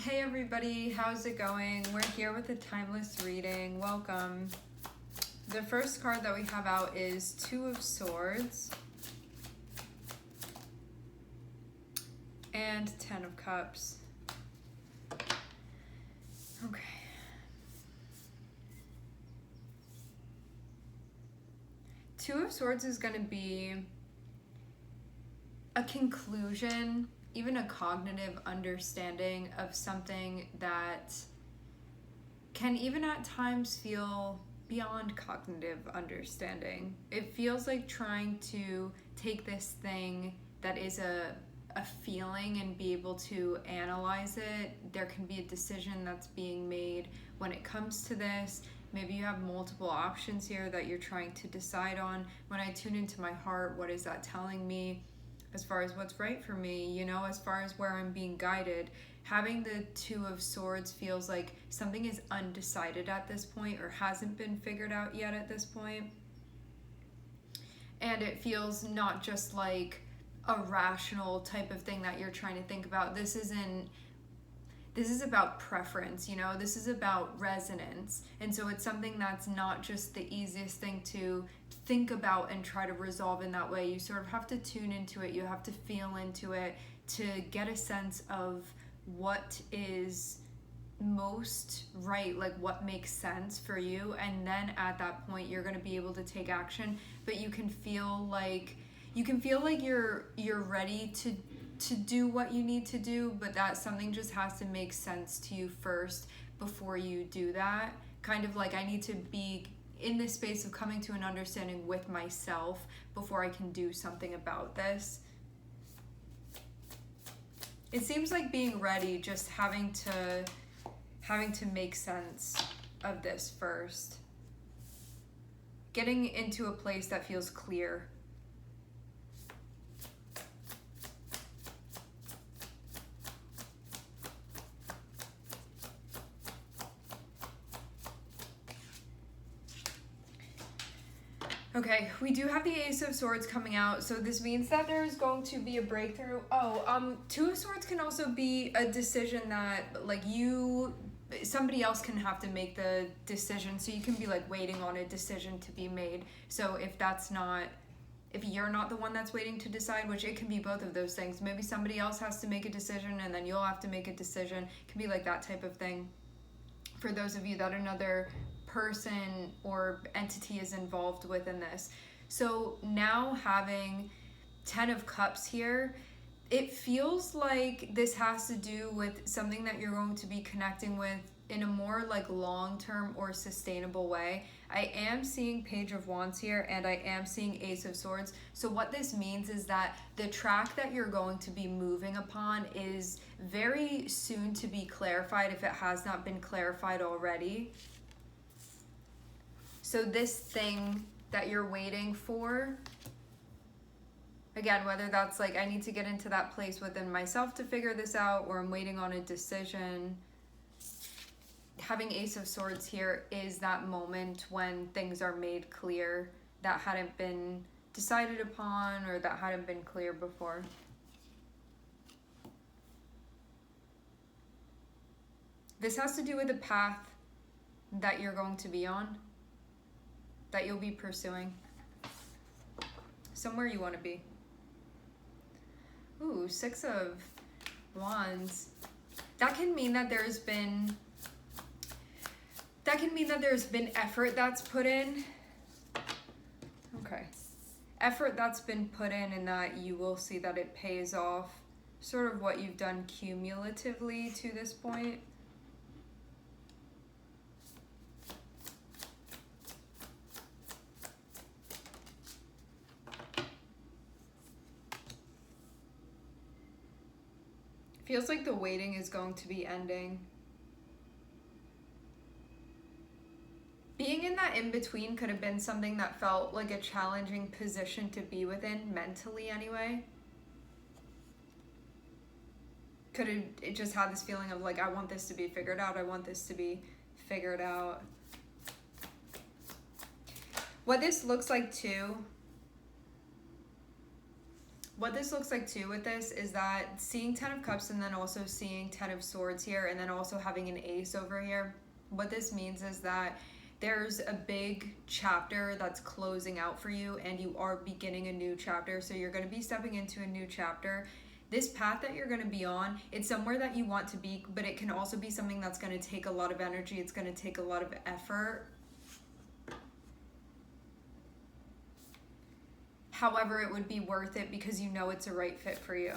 Hey everybody, how's it going? We're here with a timeless reading. Welcome. The first card that we have out is Two of Swords and Ten of Cups. Okay. Two of Swords is going to be a conclusion, even a cognitive understanding of something that can even at times feel beyond cognitive understanding. It feels like trying to take this thing that is a feeling and be able to analyze it. There can be a decision that's being made when it comes to this. Maybe you have multiple options here that you're trying to decide on. When I tune into my heart, what is that telling me? As far as what's right for me, as far as where I'm being guided. Having the Two of Swords feels like something is undecided at this point or hasn't been figured out yet at this point. And it feels not just like a rational type of thing that you're trying to think about. This is about preference, this is about resonance. And so it's something that's not just the easiest thing to think about and try to resolve in that way. You sort of have to tune into it. You have to feel into it to get a sense of what is most right, like what makes sense for you. And then at that point, you're going to be able to take action, but you can feel like you're ready to do what you need to do, but that something just has to make sense to you first before you do that. Kind of like I need to be in this space of coming to an understanding with myself before I can do something about this. It seems like being ready, just having to make sense of this first. Getting into a place that feels clear. Okay, we do have the Ace of Swords coming out, so this means that there's going to be a breakthrough. Two of Swords can also be a decision that, somebody else can have to make the decision, so you can be, waiting on a decision to be made. So if you're not the one that's waiting to decide, which it can be both of those things, maybe somebody else has to make a decision, and then you'll have to make a decision. It can be like that type of thing. For those of you that another person or entity is involved within this. So now having 10 of Cups here, it feels like this has to do with something that you're going to be connecting with in a more long-term or sustainable way. I am seeing Page of Wands here, and I am seeing Ace of Swords. So what this means is that the track that you're going to be moving upon is very soon to be clarified if it has not been clarified already. So this thing that you're waiting for, again, whether that's I need to get into that place within myself to figure this out, or I'm waiting on a decision, having Ace of Swords here is that moment when things are made clear that hadn't been decided upon or that hadn't been clear before. This has to do with the path that you're going to be on, that you'll be pursuing, somewhere you want to be. Ooh, Six of Wands. That can mean that there's been effort that's put in. Okay. Effort that's been put in, and that you will see that it pays off, sort of what you've done cumulatively to this point. Feels like the waiting is going to be ending. Being in that in-between could have been something that felt like a challenging position to be within, mentally anyway. It just had this feeling of I want this to be figured out, I want this to be figured out. What this looks like too What this looks like too with this is that seeing 10 of Cups and then also seeing 10 of Swords here and then also having an Ace over here, what this means is that there's a big chapter that's closing out for you and you are beginning a new chapter. So you're going to be stepping into a new chapter. This path that you're going to be on, it's somewhere that you want to be, but it can also be something that's going to take a lot of energy. It's going to take a lot of effort. However, it would be worth it because you know it's a right fit for you.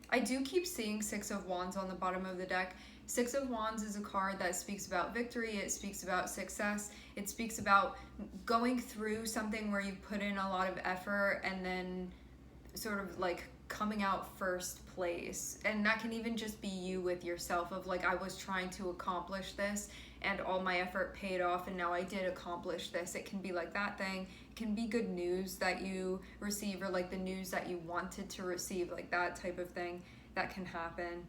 I do keep seeing Six of Wands on the bottom of the deck. Six of Wands is a card that speaks about victory. It speaks about success. It speaks about going through something where you put in a lot of effort and then sort of like coming out first place. And that can even just be you with yourself of like, I was trying to accomplish this and all my effort paid off and now I did accomplish this. It can be like that thing. It can be good news that you receive or like the news that you wanted to receive, like that type of thing that can happen.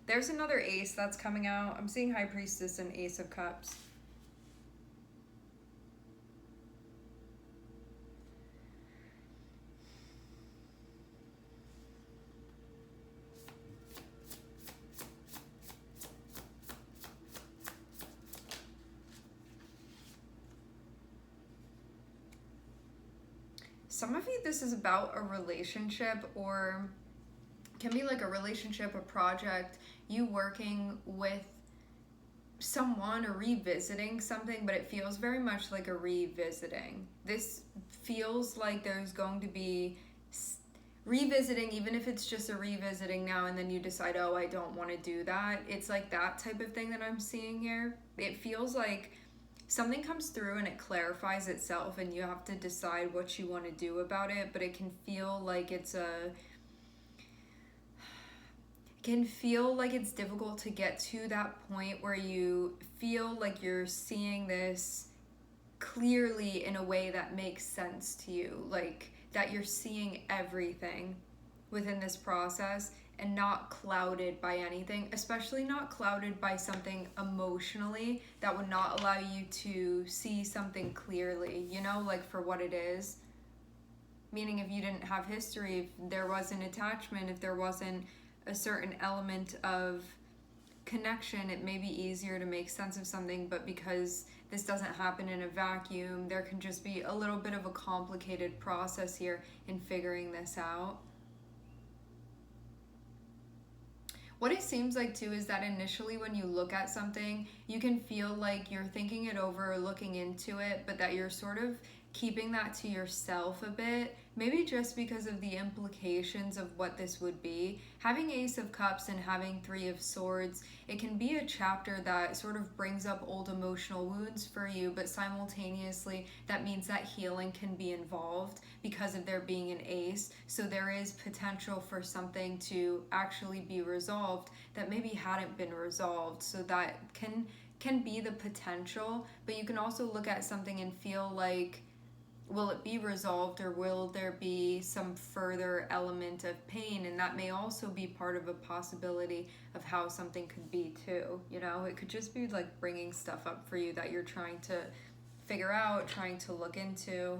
There's another Ace that's coming out. I'm seeing High Priestess and Ace of Cups. Some of you, this is about a relationship or can be like a relationship, a project, you working with someone or revisiting something, but it feels very much like a revisiting. This feels like there's going to be revisiting, even if it's just a revisiting now and then you decide, oh, I don't want to do that. It's like that type of thing that I'm seeing here. It feels like something comes through and it clarifies itself and you have to decide what you want to do about it, but it can feel like it's difficult to get to that point where you feel like you're seeing this clearly in a way that makes sense to you, like that you're seeing everything within this process and not clouded by anything, especially not clouded by something emotionally that would not allow you to see something clearly, you know, like for what it is. Meaning if you didn't have history, if there wasn't attachment, if there wasn't a certain element of connection, it may be easier to make sense of something, but because this doesn't happen in a vacuum, there can just be a little bit of a complicated process here in figuring this out. What it seems like too is that initially when you look at something, you can feel like you're thinking it over or looking into it, but that you're sort of keeping that to yourself a bit, maybe just because of the implications of what this would be. Having Ace of Cups and having Three of Swords, it can be a chapter that sort of brings up old emotional wounds for you, but simultaneously that means that healing can be involved because of there being an ace. So there is potential for something to actually be resolved that maybe hadn't been resolved. So that can be the potential, but you can also look at something and feel like, will it be resolved or will there be some further element of pain? And that may also be part of a possibility of how something could be too. You know, it could just be like bringing stuff up for you that you're trying to figure out, trying to look into.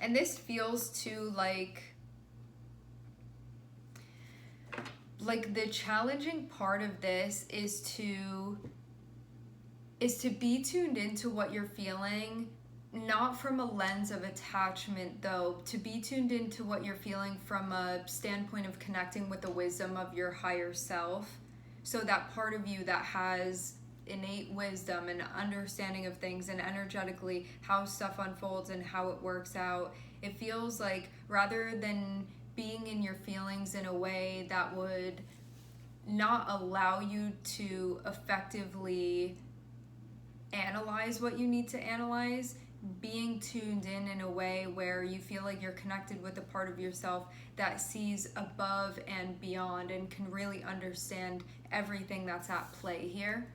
And this feels too like the challenging part of this is to be tuned into what you're feeling, not from a lens of attachment though, to be tuned into what you're feeling from a standpoint of connecting with the wisdom of your higher self. So that part of you that has innate wisdom and understanding of things and energetically how stuff unfolds and how it works out, it feels like rather than being in your feelings in a way that would not allow you to effectively analyze what you need to analyze, being tuned in a way where you feel like you're connected with a part of yourself that sees above and beyond and can really understand everything that's at play here.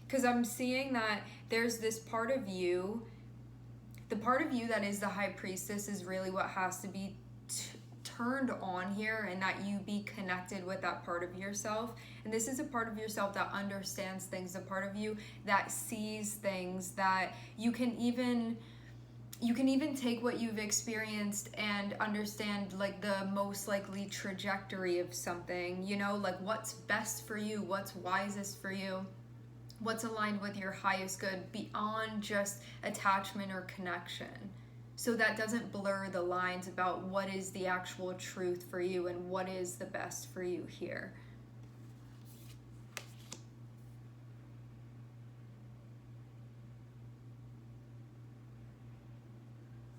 Because I'm seeing that there's this part of you, the part of you that is the high priestess is really what has to be turned on here, and that you be connected with that part of yourself. And this is a part of yourself that understands things, a part of you that sees things, that you can even take what you've experienced and understand like the most likely trajectory of something, you know, like what's best for you, what's wisest for you, what's aligned with your highest good beyond just attachment or connection. So that doesn't blur the lines about what is the actual truth for you and what is the best for you here.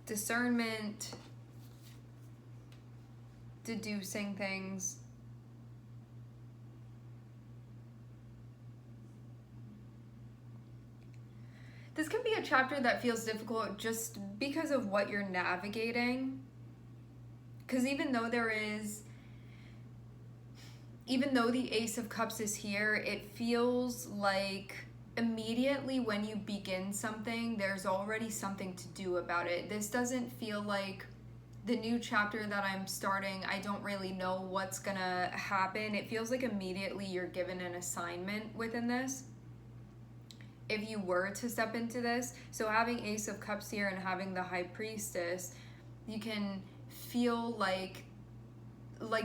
Discernment, deducing things. This can be a chapter that feels difficult just because of what you're navigating. Because even though the Ace of Cups is here, it feels like immediately when you begin something, there's already something to do about it. This doesn't feel like the new chapter that I'm starting, I don't really know what's gonna happen. It feels like immediately you're given an assignment within this, if you were to step into this. So having Ace of Cups here and having the High Priestess, you can feel like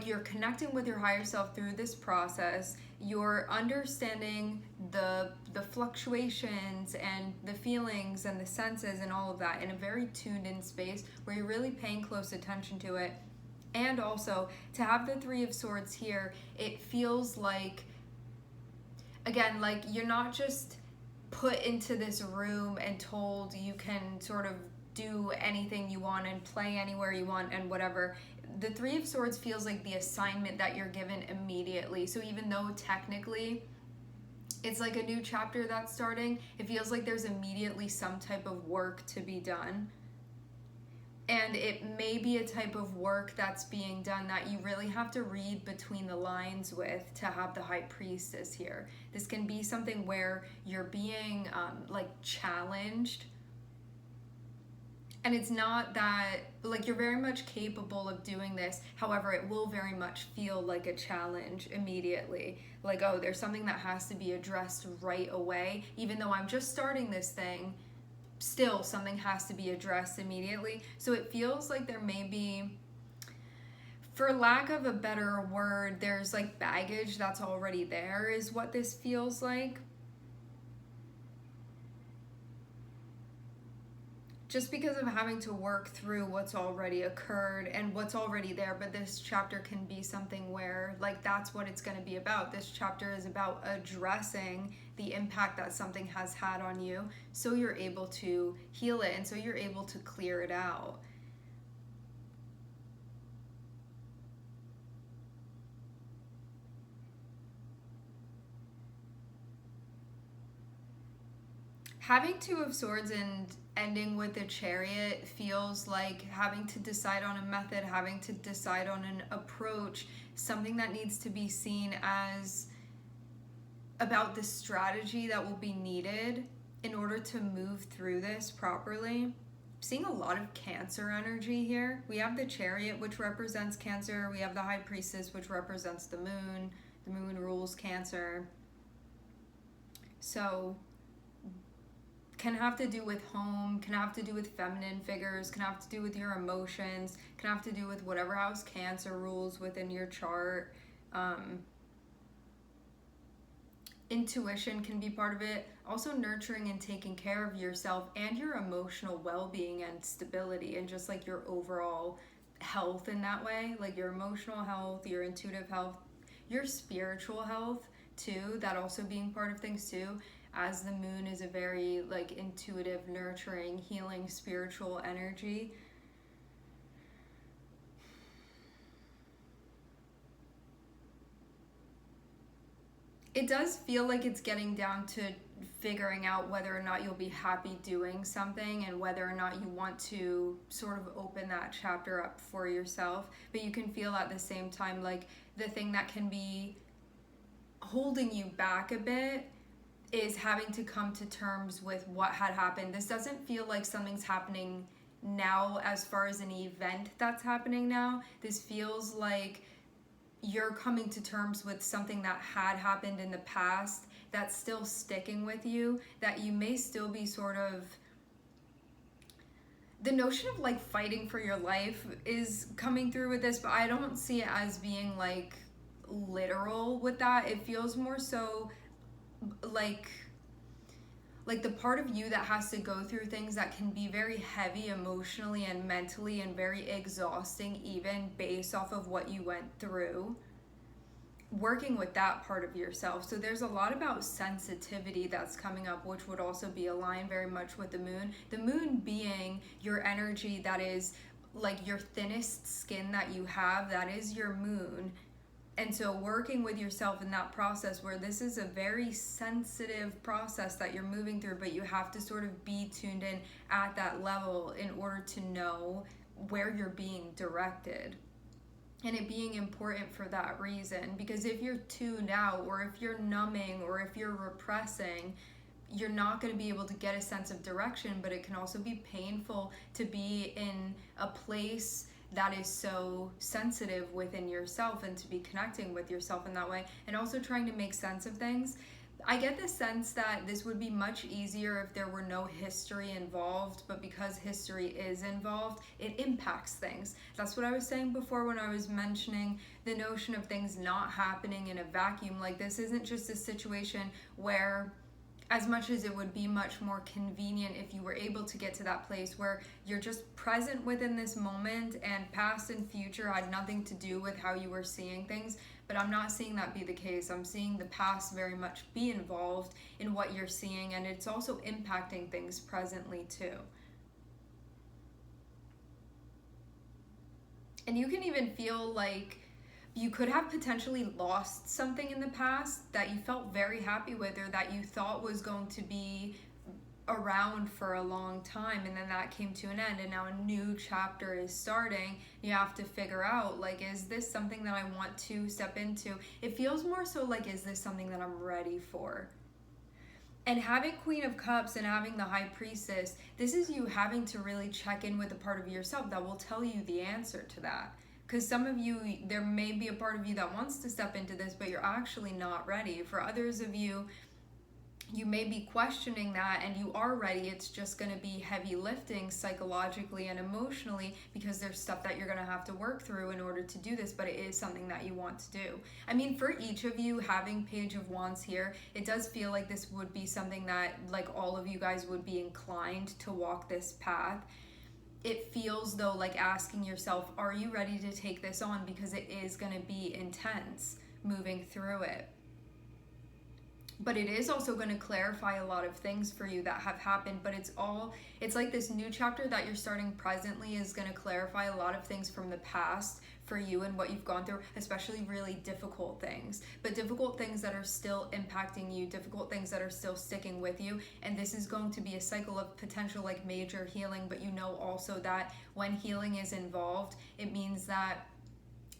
you're connecting with your higher self through this process. You're understanding the fluctuations and the feelings and the senses and all of that in a very tuned in space where you're really paying close attention to it. And also to have the Three of Swords here, it feels like, again, like you're not just put into this room and told you can sort of do anything you want and play anywhere you want and whatever. The Three of Swords feels like the assignment that you're given immediately. So even though technically it's like a new chapter that's starting, it feels like there's immediately some type of work to be done. And it may be a type of work that's being done that you really have to read between the lines with to have the High Priestess here. This can be something where you're being like challenged. And it's not that, like, you're very much capable of doing this. However, it will very much feel like a challenge immediately. Like, oh, there's something that has to be addressed right away. Even though I'm just starting this thing, still something has to be addressed immediately. So it feels like there may be, for lack of a better word, there's like baggage that's already there is what this feels like. Just because of having to work through what's already occurred and what's already there. But this chapter can be something where, like, that's what it's going to be about. This chapter is about addressing the impact that something has had on you so you're able to heal it and so you're able to clear it out. Having Two of Swords and ending with the Chariot feels like having to decide on a method, having to decide on an approach, something that needs to be seen as about the strategy that will be needed in order to move through this properly. I'm seeing a lot of Cancer energy here. We have the Chariot, which represents Cancer. We have the High Priestess, which represents the Moon. The Moon rules Cancer. So can have to do with home, can have to do with feminine figures, can have to do with your emotions, can have to do with whatever house Cancer rules within your chart. Intuition can be part of it. Also nurturing and taking care of yourself and your emotional well-being and stability and just like your overall health in that way. Like your emotional health, your intuitive health, your spiritual health too, that also being part of things too, as the Moon is a very like intuitive, nurturing, healing, spiritual energy. It does feel like it's getting down to figuring out whether or not you'll be happy doing something and whether or not you want to sort of open that chapter up for yourself. But you can feel at the same time like the thing that can be holding you back a bit is having to come to terms with what had happened. This doesn't feel like something's happening now as far as an event that's happening now. This feels like you're coming to terms with something that had happened in the past that's still sticking with you, that you may still be sort of, the notion of like fighting for your life is coming through with this, but I don't see it as being like literal with that. It feels more so like the part of you that has to go through things that can be very heavy emotionally and mentally and very exhausting even based off of what you went through, working with that part of yourself. So there's a lot about sensitivity that's coming up, which would also be aligned very much with the moon being your energy that is like your thinnest skin that you have, that is your moon. And so working with yourself in that process, where this is a very sensitive process that you're moving through, but you have to sort of be tuned in at that level in order to know where you're being directed. And it being important for that reason, because if you're tuned out, or if you're numbing, or if you're repressing, you're not going to be able to get a sense of direction. But it can also be painful to be in a place that is so sensitive within yourself and to be connecting with yourself in that way, and also trying to make sense of things. I get the sense that this would be much easier if there were no history involved, but because history is involved, it impacts things. That's what I was saying before when I was mentioning the notion of things not happening in a vacuum. Like, this isn't just a situation where, as much as it would be much more convenient if you were able to get to that place where you're just present within this moment and past and future had nothing to do with how you were seeing things. But I'm not seeing that be the case. I'm seeing the past very much be involved in what you're seeing, and it's also impacting things presently too. And you can even feel like you could have potentially lost something in the past that you felt very happy with, or that you thought was going to be around for a long time, and then that came to an end, and now a new chapter is starting. You have to figure out, like, is this something that I want to step into? It feels more so like, is this something that I'm ready for? And having Queen of Cups and having the High Priestess, this is you having to really check in with a part of yourself that will tell you the answer to that. Because some of you, there may be a part of you that wants to step into this, but you're actually not ready. For others of you, you may be questioning that and you are ready. It's just going to be heavy lifting psychologically and emotionally, because there's stuff that you're going to have to work through in order to do this, but it is something that you want to do. I mean, for each of you, having Page of Wands here, it does feel like this would be something that, like, all of you guys would be inclined to walk this path. It feels though like asking yourself, are you ready to take this on? Because it is going to be intense moving through it. But it is also going to clarify a lot of things for you that have happened. But it's like this new chapter that you're starting presently is going to clarify a lot of things from the past for you and what you've gone through, especially really difficult things. But difficult things that are still impacting you, difficult things that are still sticking with you. And this is going to be a cycle of potential like major healing. But you know also that when healing is involved, it means that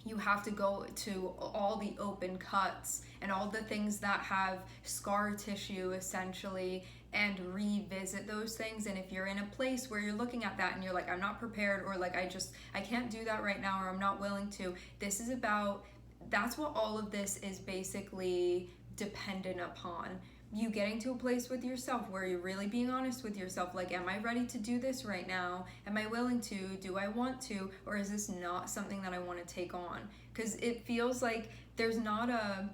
you have to go to all the open cuts and all the things that have scar tissue essentially, and revisit those things. And if you're in a place where you're looking at that and you're like, I'm not prepared, or like I can't do that right now, or I'm not willing to, this is about, that's what all of this is basically dependent upon. You getting to a place with yourself where you're really being honest with yourself, like, am I ready to do this right now? Am I willing to? Do I want to? Or is this not something that I want to take on? Because it feels like there's not a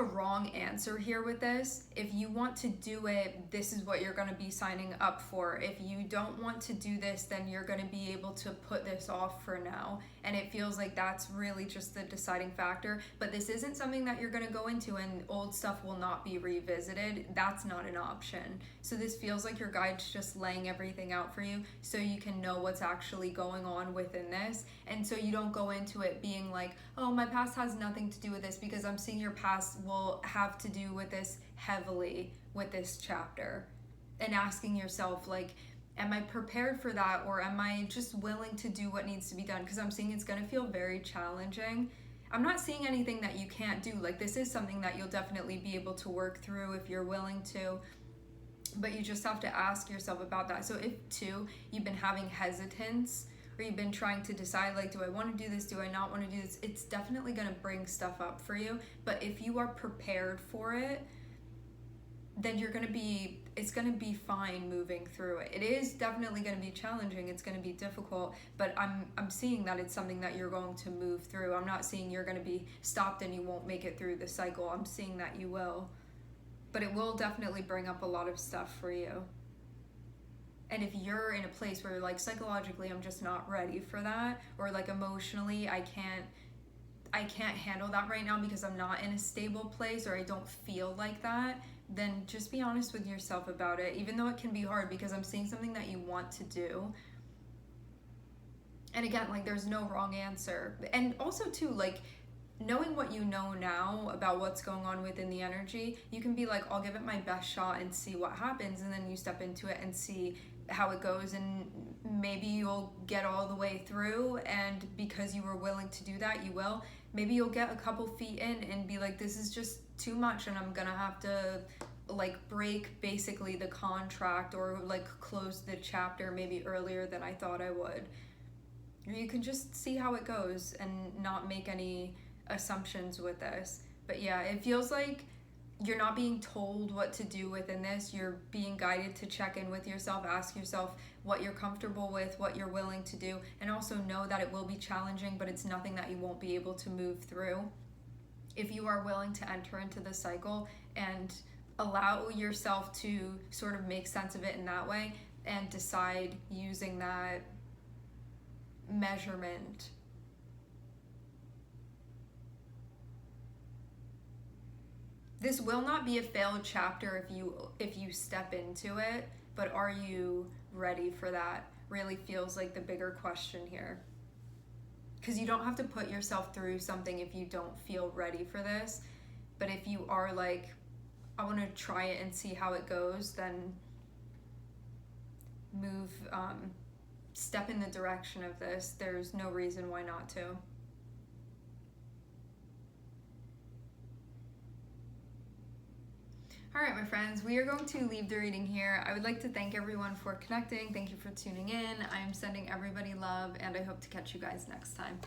wrong answer here with this. If you want to do it, this is what you're going to be signing up for. If you don't want to do this, then you're going to be able to put this off for now. and it feels like that's really just the deciding factor. But this isn't something that you're going to go into and old stuff will not be revisited. That's not an option. So this feels like your guide's just laying everything out for you so you can know what's actually going on within this, and so you don't go into it being like, oh, my past has nothing to do with this, because I'm seeing your past will have to do with this heavily with this chapter. And asking yourself, like, am I prepared for that, or am I just willing to do what needs to be done? Because I'm seeing it's going to feel very challenging. I'm not seeing anything that you can't do. Like, this is something that you'll definitely be able to work through if you're willing to, but you just have to ask yourself about that. So if too you've been having hesitance, or you've been trying to decide, like, do I want to do this, do I not want to do this, it's definitely going to bring stuff up for you. But if you are prepared for it, then it's going to be fine moving through it. It is definitely going to be challenging, it's going to be difficult, but I'm seeing that it's something that you're going to move through. I'm not seeing you're going to be stopped and you won't make it through the cycle. I'm seeing that you will, but it will definitely bring up a lot of stuff for you. And if you're in a place where, like, psychologically I'm just not ready for that, or like emotionally I can't handle that right now because I'm not in a stable place, or I don't feel like that, then just be honest with yourself about it, even though it can be hard, because I'm seeing something that you want to do. And again, like, there's no wrong answer. And also too, like, knowing what you know now about what's going on within the energy, you can be like, I'll give it my best shot and see what happens, and then you step into it and see how it goes, and maybe you'll get all the way through, and because you were willing to do that, you will. Maybe you'll get a couple feet in and be like, this is just too much, and I'm gonna have to, like, break basically the contract, or like close the chapter maybe earlier than I thought I would. Or you can just see how it goes and not make any assumptions with this. But yeah, it feels like you're not being told what to do within this. You're being guided to check in with yourself, ask yourself what you're comfortable with, what you're willing to do, and also know that it will be challenging, but it's nothing that you won't be able to move through if you are willing to enter into the cycle and allow yourself to sort of make sense of it in that way, and decide using that measurement. This will not be a failed chapter if you step into it, but are you ready for that? Really feels like the bigger question here. Because you don't have to put yourself through something if you don't feel ready for this. But if you are like, I want to try it and see how it goes, then step in the direction of this. There's no reason why not to. All right, my friends, we are going to leave the reading here. I would like to thank everyone for connecting. Thank you for tuning in. I am sending everybody love, and I hope to catch you guys next time.